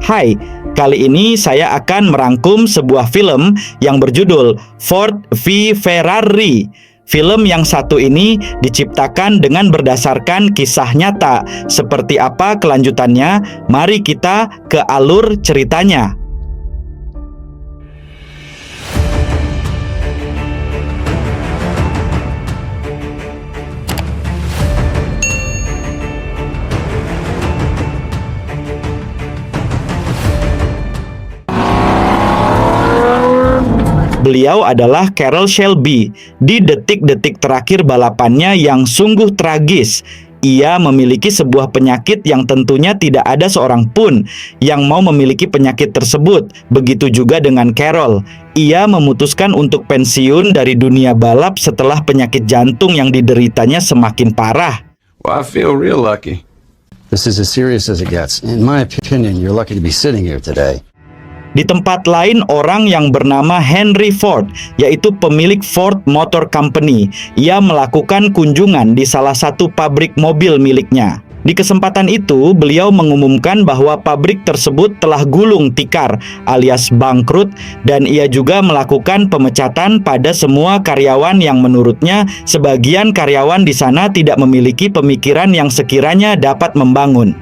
Hai, kali ini saya akan merangkum sebuah film yang berjudul Ford v Ferrari. Film yang satu ini diciptakan dengan berdasarkan kisah nyata. Seperti apa kelanjutannya? Mari kita ke alur ceritanya. Beliau adalah Carroll Shelby. Di detik-detik terakhir balapannya yang sungguh tragis, ia memiliki sebuah penyakit yang tentunya tidak ada seorang pun yang mau memiliki penyakit tersebut. Begitu juga dengan Carroll. Ia memutuskan untuk pensiun dari dunia balap setelah penyakit jantung yang dideritanya semakin parah. Well, I feel real lucky. This is as serious as it gets. In my opinion, you're lucky to be sitting here today. Di tempat lain, orang yang bernama Henry Ford, yaitu pemilik Ford Motor Company, ia melakukan kunjungan di salah satu pabrik mobil miliknya. Di kesempatan itu, beliau mengumumkan bahwa pabrik tersebut telah gulung tikar alias bangkrut, dan ia juga melakukan pemecatan pada semua karyawan yang menurutnya sebagian karyawan di sana tidak memiliki pemikiran yang sekiranya dapat membangun.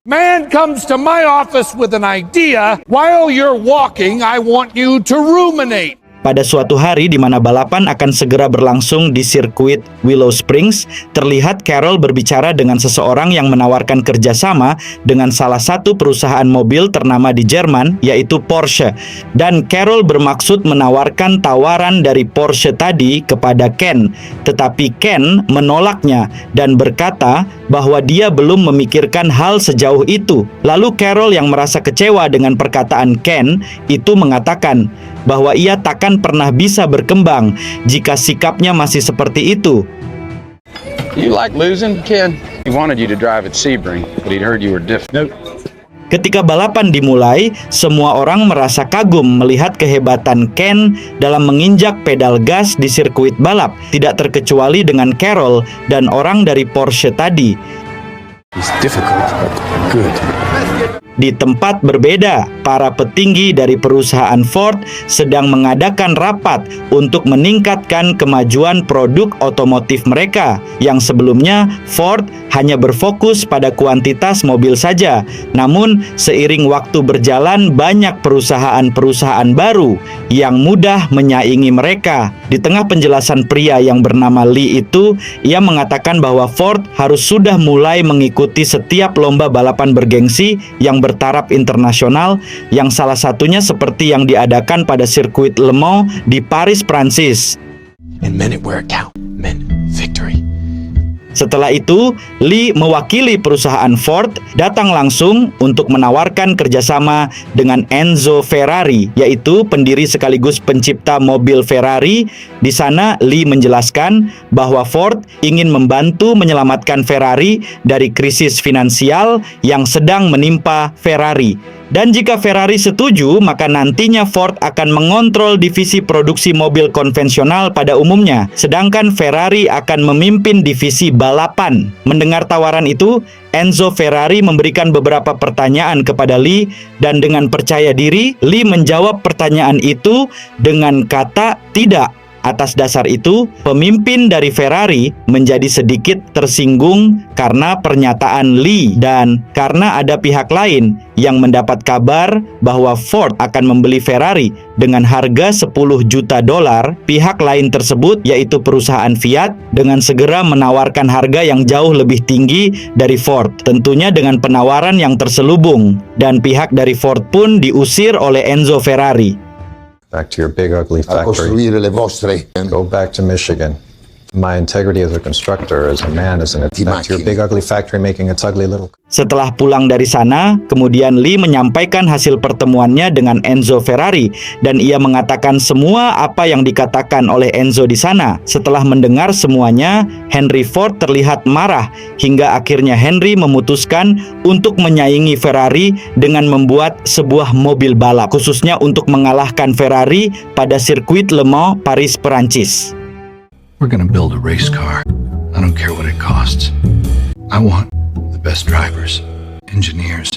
Man comes to my office with an idea. While you're walking, I want you to ruminate. Pada suatu hari di mana balapan akan segera berlangsung di sirkuit Willow Springs, terlihat Carroll berbicara dengan seseorang yang menawarkan kerjasama dengan salah satu perusahaan mobil ternama di Jerman, yaitu Porsche. Dan Carroll bermaksud menawarkan tawaran dari Porsche tadi kepada Ken, tetapi Ken menolaknya dan berkata bahwa dia belum memikirkan hal sejauh itu. Lalu Carroll yang merasa kecewa dengan perkataan Ken itu mengatakan bahwa ia takkan pernah bisa berkembang jika sikapnya masih seperti itu. You like losing, Ken? He wanted you to drive at Sebring, but he'd heard you were different. Ketika balapan dimulai, semua orang merasa kagum melihat kehebatan Ken dalam menginjak pedal gas di sirkuit balap, tidak terkecuali dengan Carroll dan orang dari Porsche tadi. It's difficult, but good. Di tempat berbeda, para petinggi dari perusahaan Ford sedang mengadakan rapat untuk meningkatkan kemajuan produk otomotif mereka. Yang sebelumnya, Ford hanya berfokus pada kuantitas mobil saja. Namun, seiring waktu berjalan, banyak perusahaan-perusahaan baru yang mudah menyaingi mereka. Di tengah penjelasan pria yang bernama Lee itu, ia mengatakan bahwa Ford harus sudah mulai mengikuti setiap lomba balapan bergengsi yang bertaraf internasional, yang salah satunya seperti yang diadakan pada sirkuit Le Mans di Paris, Prancis. And men it where it count. Men victory. Setelah itu, Lee mewakili perusahaan Ford datang langsung untuk menawarkan kerjasama dengan Enzo Ferrari, yaitu pendiri sekaligus pencipta mobil Ferrari. Di sana, Lee menjelaskan bahwa Ford ingin membantu menyelamatkan Ferrari dari krisis finansial yang sedang menimpa Ferrari. Dan jika Ferrari setuju, maka nantinya Ford akan mengontrol divisi produksi mobil konvensional pada umumnya, sedangkan Ferrari akan memimpin divisi balapan. Mendengar tawaran itu, Enzo Ferrari memberikan beberapa pertanyaan kepada Lee, dan dengan percaya diri, Lee menjawab pertanyaan itu dengan kata tidak. Atas dasar itu, pemimpin dari Ferrari menjadi sedikit tersinggung karena pernyataan Lee, dan karena ada pihak lain yang mendapat kabar bahwa Ford akan membeli Ferrari dengan harga $10 juta, pihak lain tersebut, yaitu perusahaan Fiat, dengan segera menawarkan harga yang jauh lebih tinggi dari Ford, tentunya dengan penawaran yang terselubung, dan pihak dari Ford pun diusir oleh Enzo Ferrari. Back to your big ugly A factory. costruire le vostre Go back to Michigan. My integrity as a constructor, as a man, isn't it? Back to your big ugly factory making its ugly little. Setelah pulang dari sana, kemudian Lee menyampaikan hasil pertemuannya dengan Enzo Ferrari, dan ia mengatakan semua apa yang dikatakan oleh Enzo di sana. Setelah mendengar semuanya, Henry Ford terlihat marah hingga akhirnya Henry memutuskan untuk menyaingi Ferrari dengan membuat sebuah mobil balap, khususnya untuk mengalahkan Ferrari pada sirkuit Le Mans, Paris, Perancis. We're gonna build a race car. I don't care what it costs. I want the best drivers, engineers.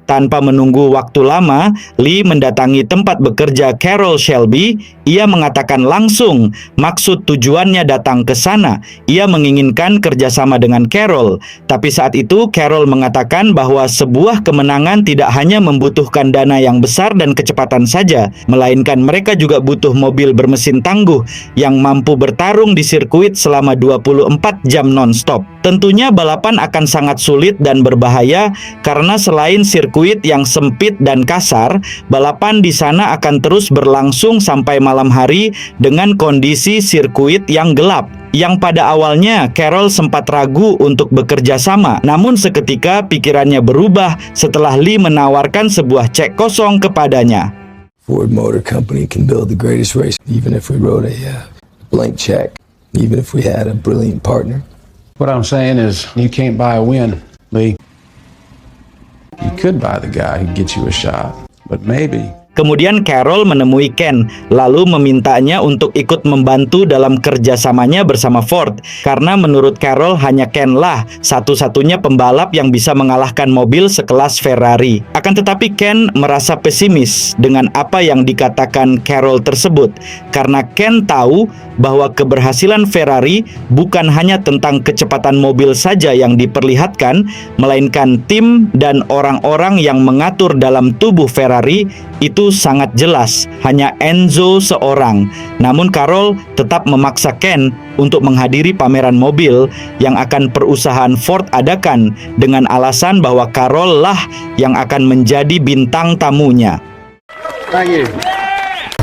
Tanpa menunggu waktu lama, Lee mendatangi tempat bekerja Carroll Shelby. Ia mengatakan langsung maksud tujuannya datang ke sana. Ia menginginkan kerjasama dengan Carroll. Tapi saat itu Carroll mengatakan bahwa sebuah kemenangan tidak hanya membutuhkan dana yang besar dan kecepatan saja, melainkan mereka juga butuh mobil bermesin tangguh yang mampu bertarung di sirkuit selama 24 jam non-stop. Tentunya balapan akan sangat sulit dan berbahaya karena selain sirkuit yang sempit dan kasar, balapan di sana akan terus berlangsung sampai malam hari dengan kondisi sirkuit yang gelap. Yang pada awalnya Carroll sempat ragu untuk bekerja sama, namun seketika pikirannya berubah setelah Lee menawarkan sebuah cek kosong kepadanya. Ford Motor Company can build the greatest race, even if we wrote a blank check, even if we had a brilliant partner. What I'm saying is, you can't buy a win, Lee. You could buy the guy who gets you a shot, but maybe. Kemudian Carroll menemui Ken, lalu memintanya untuk ikut membantu dalam kerjasamanya bersama Ford. Karena menurut Carroll hanya Ken lah satu-satunya pembalap yang bisa mengalahkan mobil sekelas Ferrari. Akan tetapi Ken merasa pesimis dengan apa yang dikatakan Carroll tersebut. Karena Ken tahu bahwa keberhasilan Ferrari bukan hanya tentang kecepatan mobil saja yang diperlihatkan, melainkan tim dan orang-orang yang mengatur dalam tubuh Ferrari itu sangat jelas, hanya Enzo seorang. Namun Carroll tetap memaksa Ken untuk menghadiri pameran mobil yang akan perusahaan Ford adakan dengan alasan bahwa Carroll lah yang akan menjadi bintang tamunya. Thank you.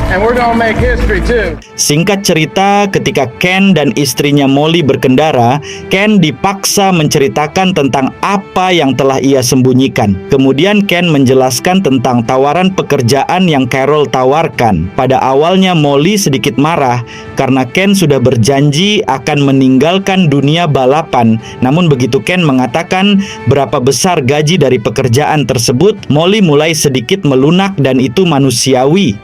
And we're gonna make history too. Singkat cerita, ketika Ken dan istrinya Molly berkendara, Ken dipaksa menceritakan tentang apa yang telah ia sembunyikan. Kemudian Ken menjelaskan tentang tawaran pekerjaan yang Carroll tawarkan. Pada awalnya Molly sedikit marah karena Ken sudah berjanji akan meninggalkan dunia balapan. Namun begitu Ken mengatakan berapa besar gaji dari pekerjaan tersebut, Molly mulai sedikit melunak dan itu manusiawi.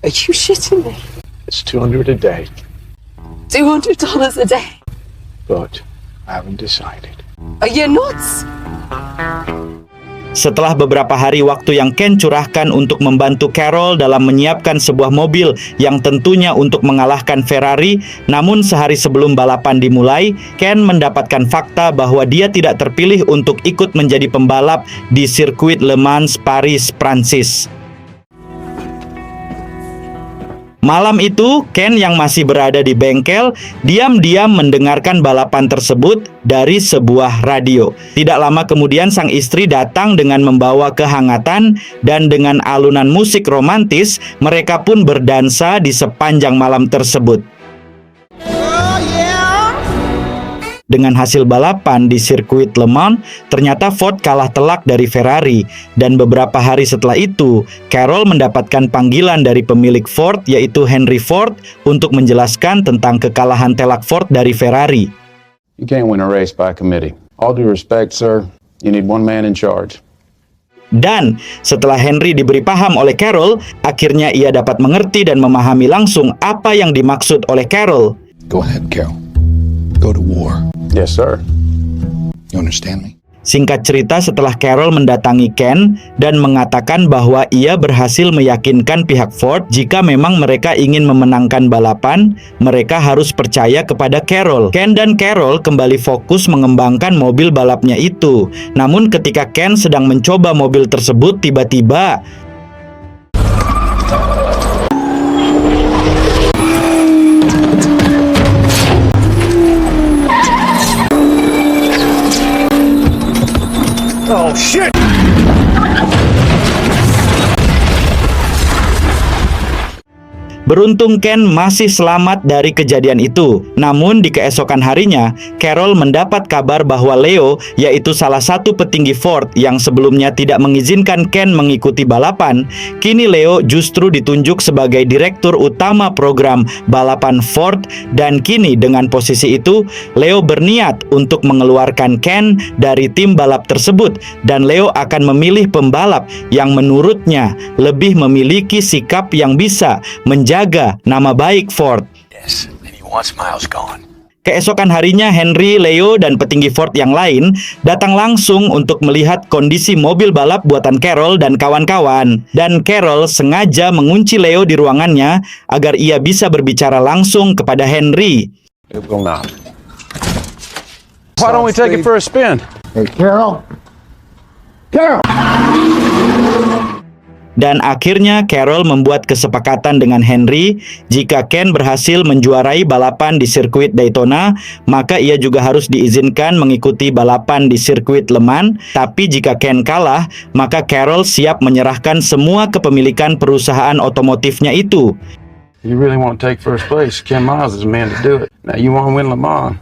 Are you shitting me? It's $200 a day, $200 a day? but I haven't decided. Are you nuts? Setelah beberapa hari waktu yang Ken curahkan untuk membantu Carroll dalam menyiapkan sebuah mobil yang tentunya untuk mengalahkan Ferrari, namun sehari sebelum balapan dimulai, Ken mendapatkan fakta bahwa dia tidak terpilih untuk ikut menjadi pembalap di sirkuit Le Mans Paris, Prancis. Malam itu, Ken yang masih berada di bengkel, diam-diam mendengarkan balapan tersebut dari sebuah radio. Tidak lama kemudian sang istri datang dengan membawa kehangatan dan dengan alunan musik romantis, mereka pun berdansa di sepanjang malam tersebut. Dengan hasil balapan di sirkuit Le Mans, ternyata Ford kalah telak dari Ferrari. Dan beberapa hari setelah itu, Carroll mendapatkan panggilan dari pemilik Ford, yaitu Henry Ford, untuk menjelaskan tentang kekalahan telak Ford dari Ferrari. You can't win a race by committee. All due respect, sir, you need one man in charge. Dan setelah Henry diberi paham oleh Carroll, akhirnya ia dapat mengerti dan memahami langsung apa yang dimaksud oleh Carroll. Go ahead, Carol. Go to war. Yes, sir. You understand me? Singkat cerita, setelah Carroll mendatangi Ken dan mengatakan bahwa ia berhasil meyakinkan pihak Ford jika memang mereka ingin memenangkan balapan, mereka harus percaya kepada Carroll. Ken dan Carroll kembali fokus mengembangkan mobil balapnya itu. Namun ketika Ken sedang mencoba mobil tersebut, tiba-tiba Oh, shit! Beruntung Ken masih selamat dari kejadian itu. Namun di keesokan harinya, Carroll mendapat kabar bahwa Leo, yaitu salah satu petinggi Ford yang sebelumnya tidak mengizinkan Ken mengikuti balapan, kini Leo justru ditunjuk sebagai direktur utama program balapan Ford. Dan kini dengan posisi itu, Leo berniat untuk mengeluarkan Ken dari tim balap tersebut. Dan Leo akan memilih pembalap yang menurutnya lebih memiliki sikap yang bisa menjaga nama baik Ford. Yes, and he wants Miles gone. Keesokan harinya Henry, Leo, dan petinggi Ford yang lain datang langsung untuk melihat kondisi mobil balap buatan Carroll dan kawan-kawan. Dan Carroll sengaja mengunci Leo di ruangannya agar ia bisa berbicara langsung kepada Henry. Why don't we take it for a spin? Hey, Carol. Carol! Dan akhirnya Carroll membuat kesepakatan dengan Henry, jika Ken berhasil menjuarai balapan di sirkuit Daytona, maka ia juga harus diizinkan mengikuti balapan di sirkuit Le Mans. Tapi jika Ken kalah, maka Carroll siap menyerahkan semua kepemilikan perusahaan otomotifnya itu. You really want to take first place? Ken Miles is the man to do it. Now you want to win Le Mans.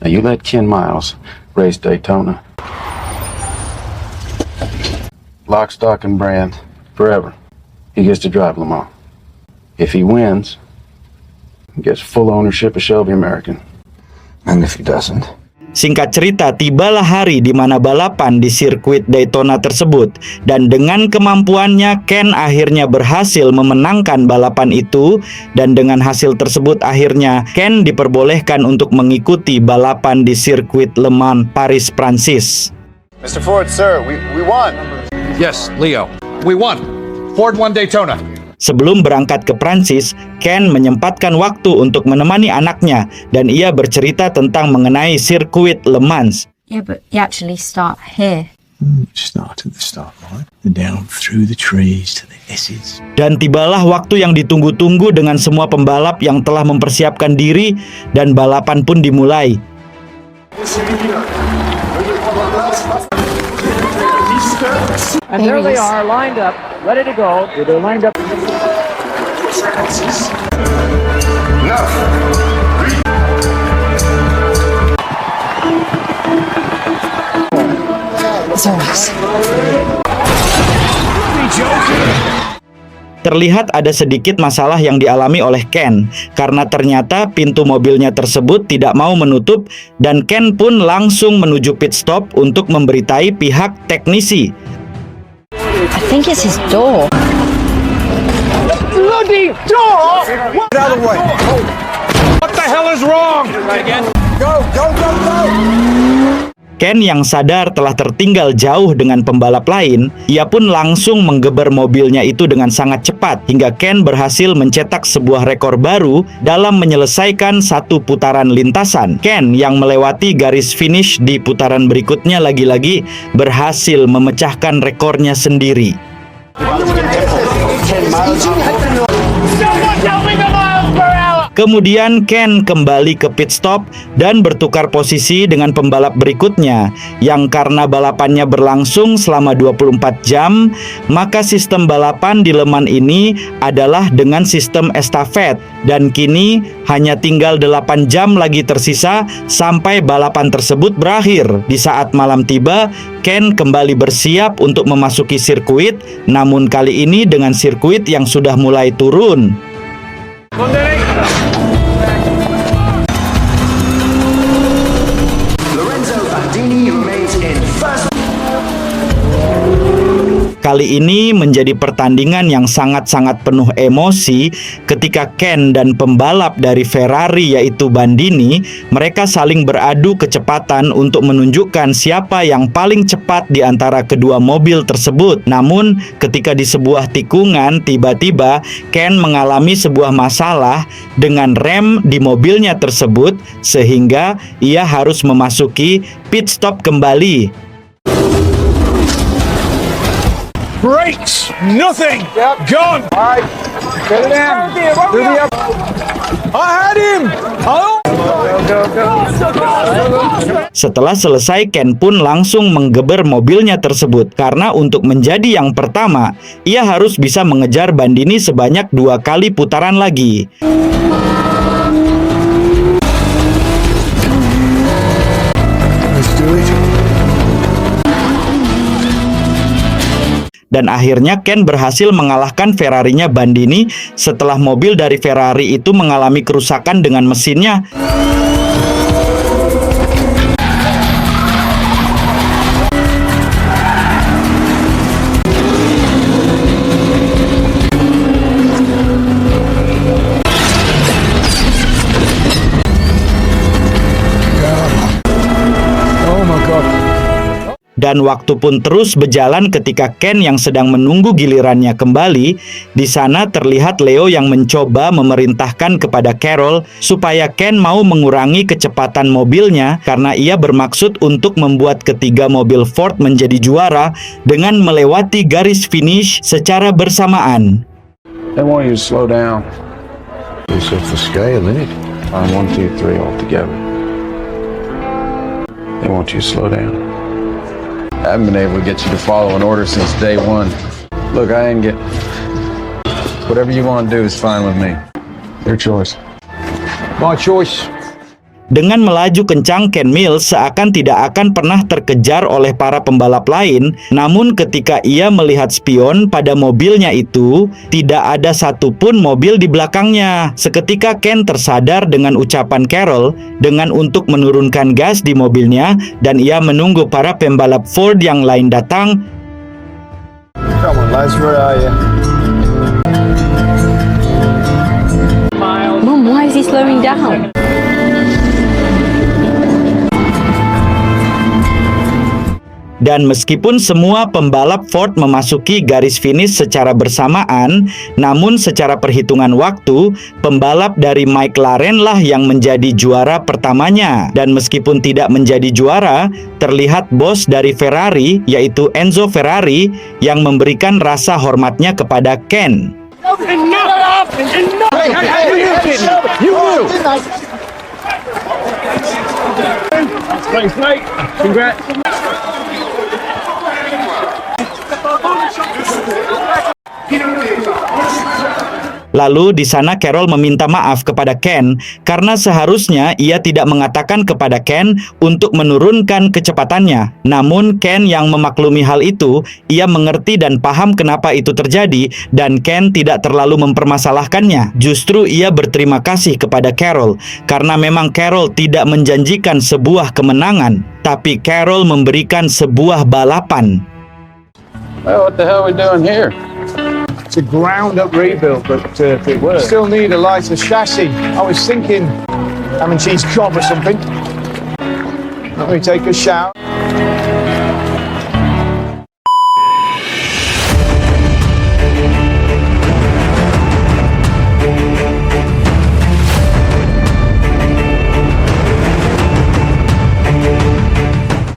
Now you let Ken Miles race Daytona. Lock, stock, and brand. Forever. He gets to drive Le Mans. If he wins, he gets full ownership of Shelby American. And if he doesn't? Singkat cerita, tibalah hari di mana balapan di sirkuit Daytona tersebut. Dan dengan kemampuannya, Ken akhirnya berhasil memenangkan balapan itu. Dan dengan hasil tersebut, akhirnya Ken diperbolehkan untuk mengikuti balapan di sirkuit Le Mans Paris, Prancis. Mr. Ford, sir, we won. Yes, Leo. We won. Ford won Daytona. Sebelum berangkat ke Prancis, Ken menyempatkan waktu untuk menemani anaknya dan ia bercerita tentang mengenai sirkuit Le Mans. Yeah, but you actually start here. Start at the start line, and down through the trees to the S's. Dan tibalah waktu yang ditunggu-tunggu dengan semua pembalap yang telah mempersiapkan diri dan balapan pun dimulai. And there they are, lined up, ready to go. They're lined up. Terlihat ada sedikit masalah yang dialami oleh Ken karena ternyata pintu mobilnya tersebut tidak mau menutup dan Ken pun langsung menuju pit stop untuk memberitai pihak teknisi. I think it's his door. Bloody door! Get out of the way. What the hell is wrong? Go, go, go, go! Ken yang sadar telah tertinggal jauh dengan pembalap lain, ia pun langsung menggeber mobilnya itu dengan sangat cepat hingga Ken berhasil mencetak sebuah rekor baru dalam menyelesaikan satu putaran lintasan. Ken yang melewati garis finish di putaran berikutnya lagi-lagi berhasil memecahkan rekornya sendiri. Kemudian Ken kembali ke pit stop dan bertukar posisi dengan pembalap berikutnya yang karena balapannya berlangsung selama 24 jam, maka sistem balapan di Le Mans ini adalah dengan sistem estafet dan kini hanya tinggal 8 jam lagi tersisa sampai balapan tersebut berakhir. Di saat malam tiba, Ken kembali bersiap untuk memasuki sirkuit, namun kali ini dengan sirkuit yang sudah mulai turun. Kali ini menjadi pertandingan yang sangat-sangat penuh emosi ketika Ken dan pembalap dari Ferrari yaitu Bandini, mereka saling beradu kecepatan untuk menunjukkan siapa yang paling cepat di antara kedua mobil tersebut. Namun ketika di sebuah tikungan, tiba-tiba Ken mengalami sebuah masalah dengan rem di mobilnya tersebut sehingga ia harus memasuki pit stop kembali. Brakes, nothing. Yep. Gone. All right. Get it in. Do the up. I had him. Oh. Setelah selesai, Ken pun langsung menggeber mobilnya tersebut karena untuk menjadi yang pertama, ia harus bisa mengejar Bandini sebanyak 2 kali putaran lagi. Dan akhirnya Ken berhasil mengalahkan Ferrarinya Bandini setelah mobil dari Ferrari itu mengalami kerusakan dengan mesinnya. Dan waktu pun terus berjalan ketika Ken yang sedang menunggu gilirannya kembali. Di sana terlihat Leo yang mencoba memerintahkan kepada Carol supaya Ken mau mengurangi kecepatan mobilnya karena ia bermaksud untuk membuat ketiga mobil Ford menjadi juara dengan melewati garis finish secara bersamaan. They want you to slow down. It's just the scale, isn't it? On 1, 2, 3 all together. They want you to slow down. I haven't been able to get you to follow an order since day one. Look, I ain't get... Whatever you want to do is fine with me. Your choice. My choice. Dengan melaju kencang, Ken Mills seakan tidak akan pernah terkejar oleh para pembalap lain. Namun ketika ia melihat spion pada mobilnya itu, tidak ada satupun mobil di belakangnya. Seketika Ken tersadar dengan ucapan Carol dengan untuk menurunkan gas di mobilnya dan ia menunggu para pembalap Ford yang lain datang. Come on, lads, where are you? Mum, why is he slowing down? Dan meskipun semua pembalap Ford memasuki garis finish secara bersamaan, namun secara perhitungan waktu, pembalap dari McLaren lah yang menjadi juara pertamanya. Dan meskipun tidak menjadi juara, terlihat bos dari Ferrari, yaitu Enzo Ferrari, yang memberikan rasa hormatnya kepada Ken. Thanks, mate. Congrats. Lalu di sana Carol meminta maaf kepada Ken karena seharusnya ia tidak mengatakan kepada Ken untuk menurunkan kecepatannya. Namun Ken yang memaklumi hal itu, ia mengerti dan paham kenapa itu terjadi dan Ken tidak terlalu mempermasalahkannya. Justru ia berterima kasih kepada Carol karena memang Carol tidak menjanjikan sebuah kemenangan, tapi Carol memberikan sebuah balapan. Well, what the hell are we doing here? It's a ground-up rebuild, but it works. Still need a lighter chassis. I was thinking ham and cheese cob or something. Let me take a shower.